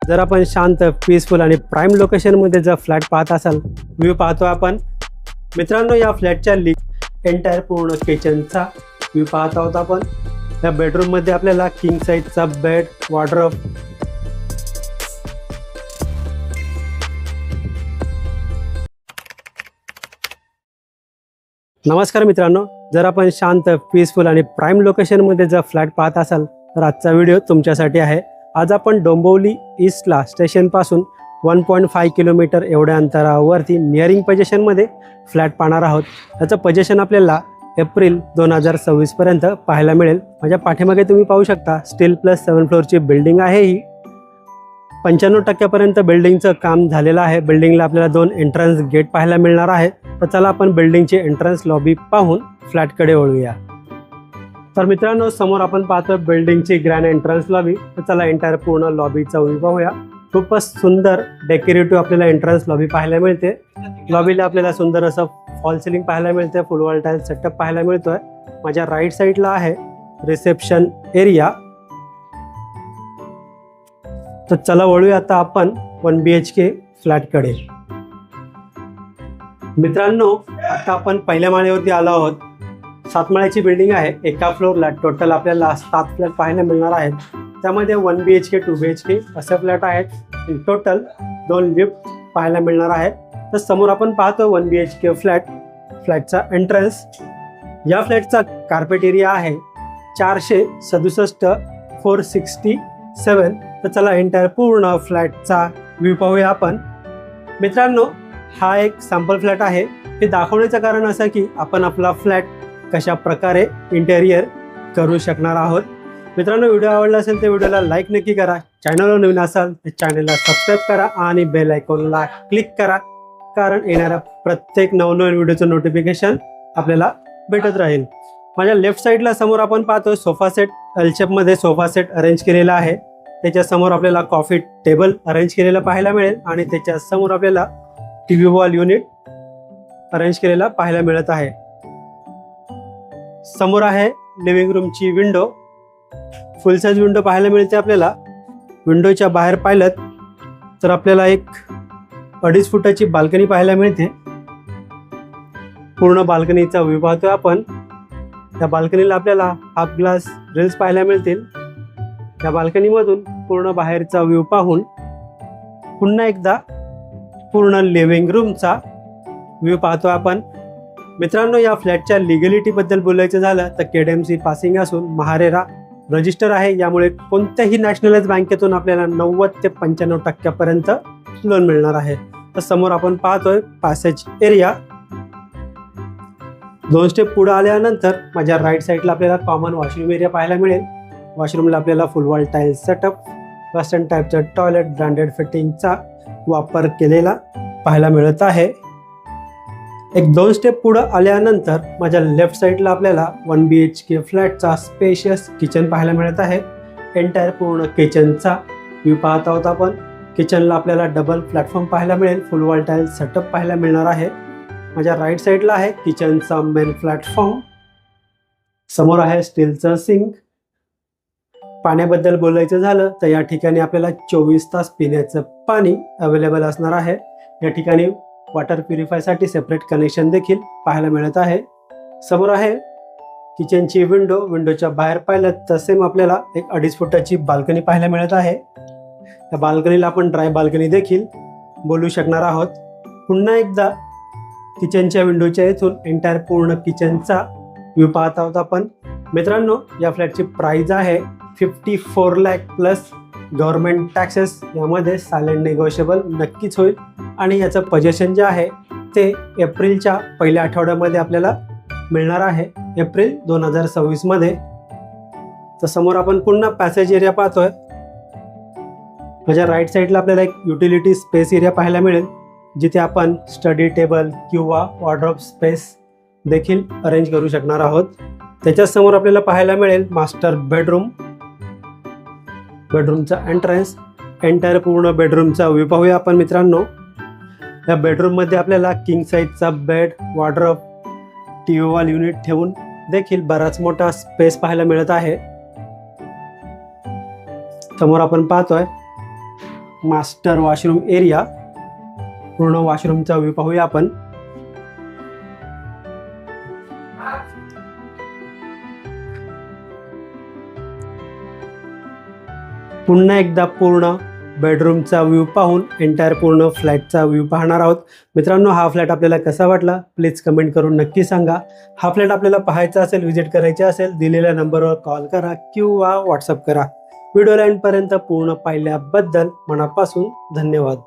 जर आपण शांत पीसफुल आणि प्राईम लोकेशनमध्ये जर फ्लॅट पाहत असाल, व्ह्यू पाहतो आपण मित्रांनो, या फ्लॅटच्या एंटायर पूर्ण किचनचा व्ह्यू पाहत आहोत आपण। या बेडरूममध्ये आपल्याला किंग साईजचा बेड, वॉर्डरोब, नमस्कार मित्रांनो, जर आपण शांत पीसफुल आणि प्राईम लोकेशनमध्ये जर फ्लॅट पाहत असाल तर आजचा व्हिडिओ तुमच्यासाठी आहे। आज आपण डोंबिवली ईस्टला स्टेशनपासून 1.5 किलोमीटर एवढ्या अंतरावरती नियरिंग पोझिशनमध्ये फ्लॅट पाहणार आहोत। त्याचं पोझिशन आपल्याला एप्रिल 2026 पर्यंत पाहायला मिळेल। माझ्या पाठीमागे तुम्ही पाहू शकता स्टील प्लस 7 फ्लोअरची बिल्डिंग आहे। ही 95% पर्यंत बिल्डिंगचं काम झालेलं आहे। बिल्डिंगला आपल्याला 2 एंट्रन्स गेट पाहायला मिळणार आहे। तर चला आपण बिल्डिंगची एंट्रन्स लॉबी पाहून फ्लॅटकडे वळूया। तर मित्रांनो, समोर आपण पाहतो बिल्डिंगची ग्रँड एंट्रन्स लॉबी। तर चला एंटायर पूर्ण लॉबीचा व्ह्यू पाहूया। खूपच सुंदर डेकोरेटिव्ह आपल्याला एंट्रन्स लॉबी पाहायला मिळते। लॉबीला आपल्याला सुंदर असं फॉल सिलिंग पाहायला मिळते, फुल वॉल टाईल सेटअप पाहायला मिळतोय। माझ्या राईट साईडला आहे रिसेप्शन एरिया। तर चला वळूया आता आपण 1 BHK फ्लॅटकडे। मित्रांनो, आता आपण पहिल्या माळ्यावरती आलो आहोत। 7 माळ्याची बिल्डिंग आहे। एका फ्लोअरला टोटल आपल्याला 7 फ्लॅट पाहायला मिळणार आहेत। त्यामध्ये 1 BHK 2 BHK असे फ्लॅट आहेत। इन टोटल 2 लिफ्ट पाहायला मिळणार आहेत। तर समोर आपण पाहतो 1 BHK फ्लॅटचा एंट्रन्स। या फ्लॅटचा कार्पेट एरिया आहे 467 467। तर चला एंटायर पूर्ण फ्लॅटचा व्ह्यू पाहूया आपण। मित्रांनो, हा एक सॅम्पल फ्लॅट आहे। हे दाखवण्याचं कारण असं की आपण आपला फ्लॅट कशा प्रकारे इंटेरियर करू शकणार आहोत। मित्रांनो, व्हिडिओ आवडला असेल तर व्हिडिओला लाईक नक्की करा। चॅनलवर नवीन असाल तर चॅनलला सबस्क्राईब करा आणि बेल आयकॉनला क्लिक करा, कारण येणाऱ्या प्रत्येक नवनवीन व्हिडिओचं नोटिफिकेशन आपल्याला भेटत राहील। माझ्या लेफ्ट साईडला समोर आपण पाहतो सोफा सेट, एल शेपमध्ये सोफा सेट अरेंज केलेला आहे। त्याच्या समोर आपल्याला कॉफी टेबल अरेंज केलेला पाहायला मिळेल आणि त्याच्या समोर आपल्याला टीव्ही वॉल युनिट अरेंज केलेला पाहायला मिळत आहे। समोर आहे लिव्हिंग रूमची विंडो, फुल साइज विंडो पाहायला मिळते आपल्याला। विंडोच्या बाहेर पाहिलं तर आपल्याला एक 2.5 फुटाची बाल्कनी पाहायला मिळते। पूर्ण बाल्कनीचा व्ह्यू पाहतोय आपण। त्या बाल्कनीला आपल्याला हाफ ग्लास ग्रिल्स पाहायला मिळतील। त्या बाल्कनीमधून पूर्ण बाहेरचा व्ह्यू पाहून पुन्हा एकदा पूर्ण लिव्हिंग रूमचा व्ह्यू पाहतो आपण। मित्रांनो, या फ्लॅटच्या लिगॅलिटी बद्दल बोलायचं झालं तर KDMC पासिंग असून महारेरा रजिस्टर आहे। यामुळे कोणत्याही नॅशनलाइज बँकेतून आपल्याला 90 ते 95% पर्यंत लोन मिळणार आहे। तर समोर आपण पाहतोय पॅसेज एरिया। 2 स्टेप पुढे आल्यानंतर माझ्या राईट साईडला आपल्याला कॉमन वॉशरूम एरिया पाहायला मिळेल। वॉशरूमला आपल्याला फुल वॉल टाईल सेटअप, वेस्टर्न टाईपचं टॉयलेट, ब्रँडेड फिटिंगचा वापर केलेला पाहायला मिळत आहे। एक 2 स्टेप पुढे आल्यानंतर माझ्या लेफ्ट साईडला आपल्याला 1 BHK फ्लॅटचा स्पेशियस किचन पाहायला मिळत आहे। एंटायर पूर्ण किचनचा व्ह्यू पाहत आहोत आपण। किचनला आपल्याला डबल प्लॅटफॉर्म पाहायला मिळेल, फुल वॉल टाईल सेटअप पाहायला मिळणार आहे। माझ्या राईट साईडला आहे किचनचा मेन प्लॅटफॉर्म। समोर आहे स्टीलचं सिंक। पाण्याबद्दल बोलायचं झालं तर या ठिकाणी आपल्याला 24 तास पिण्याचं पाणी अवेलेबल असणार आहे। या ठिकाणी वॉटर प्युरिफायसाठी सेपरेट कनेक्शन देखील पाहायला मिळत आहे। समोर आहे किचनची विंडो। विंडोच्या बाहेर पाहिलं तर सेम आपल्याला एक 2.5 फुटाची बाल्कनी पाहायला मिळत आहे। त्या बाल्कनीला आपण ड्राय बाल्कनी देखील बोलू शकणार आहोत। पुन्हा एकदा किचनच्या विंडोच्या इथून एंटायर पूर्ण किचनचा व्ह्यू पाहत आहोत आपण। मित्रांनो, या फ्लॅटची प्राइस आहे 54 लाख प्लस गव्हर्नमेंट टॅक्सेस। यामध्ये सायलेंट नेगोशिएबल नक्कीच होईल आणि याचं पोझिशन जे आहे ते एप्रिलच्या पहिल्या आठवड्यामध्ये आपल्याला मिळणार आहे, एप्रिल 2026 मध्ये। तर समोर आपण पुन्हा पॅसेज एरिया पाहतोय। माझ्या राईट साईडला आपल्याला एक युटिलिटी स्पेस एरिया पाहायला मिळेल, जिथे आपण स्टडी टेबल किंवा वॉर्डरोब स्पेस देखील अरेंज करू शकणार आहोत। त्याच्या समोर आपल्याला पाहायला मिळेल मास्टर बेडरूम। बेडरूमचा एंट्रन्स, एंटायर पूर्ण बेडरूमचा व्ह्यू पाहूया आपण। मित्रांनो, या बेडरूममध्ये आपल्याला किंग साईजचा bed, wardrobe, TV wall unit ठेवून देखील बराच मोठा स्पेस पाहायला मिळत आहे। समोर आपण पाहतोय मास्टर वॉशरूम एरिया. पूर्ण वॉशरूमचा व्ह्यू पाहूया आपण. पुन्हा एकदा पूर्ण बेडरूमचा व्ह्यू पाहून एंटायर पूर्ण फ्लॅटचा व्ह्यू पाहणार आहोत. मित्रांनो, हा फ्लॅट आपल्याला कसा वाटला प्लीज कमेंट करून नक्की सांगा. हा फ्लॅट आपल्याला पाहायचा असेल, व्हिजिट करायचे असेल, दिलेल्या नंबरवर कॉल करा किंवा व्हॉट्सअप करा. व्हिडिओ एंडपर्यंत पूर्ण पाहिल्याबद्दल मनापासून धन्यवाद.